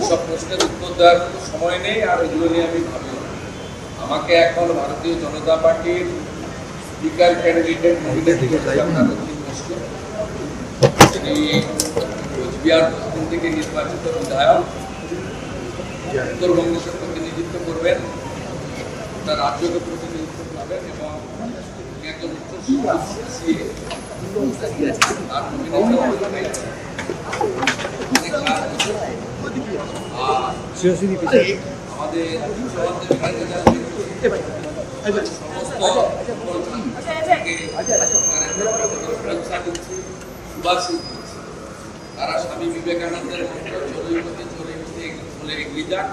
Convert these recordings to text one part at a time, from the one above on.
এইসব প্রশ্নের উত্তর দেওয়ার কোনো সময় নেই, আর এগুলো নিয়ে আমি ভাবি না। আমাকে এখন ভারতীয় জনতা পার্টির স্পিকার ক্যান্ডিডেট নমিনেট করেছে আপনার দক্ষিণ পশ্চিম, তিনি কোচবিহার পশ্চিম থেকে নির্বাচিত বিধায়ক, উত্তরবঙ্গের প্রতিনিধিত্ব করবেন, তার রাজ্যকে প্রতিনিধিত্ব করবেন এবং একজন উচ্চশিক্ষিত তার নমিনেশন তারা স্বামী বিবেকানন্দের মতো চলে এগিয়ে যাক।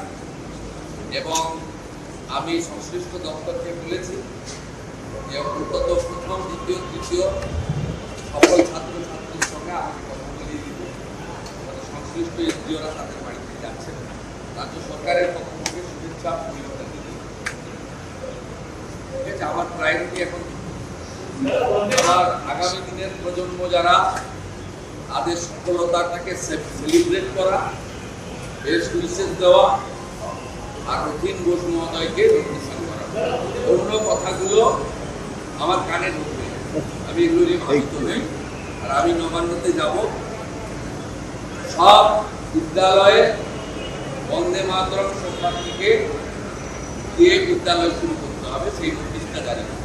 এবং আমি সংশ্লিষ্ট দপ্তরকে বলেছি যে অন্তত প্রথম, দ্বিতীয়, তৃতীয় সকল ছাত্রছাত্রীর সঙ্গে আমাকে কথা বলিয়ে দিব। সংশ্লিষ্ট এনজিওরা তাদের বাড়িতে যাচ্ছেন, রাজ্য সরকারের পক্ষ থেকে শুভেচ্ছা পরিবর্তন দিতে। ঠিক আছে, আমার প্রায়োরিটি এখন আমার আগামী দিনের প্রজন্ম যারা, তাদের সফলতাটাকে সেলিব্রেট করা, বেস্ট উইশেস দেওয়া, আর রথীন ঘোষ মহোদয়কে রিপ্রেজেন্ট করা। অন্য কথাগুলো আমার কানে ঢুকবে, আমি এগুলো নিয়ে ভাবিত হই। আর আমি নবান্নতে যাব, সব বিদ্যালয়ে বন্দে মাতরম সম্মান থেকে দিয়ে বিদ্যালয় শুরু করতে হবে, সেই নোটিশটা জারি করতে হবে।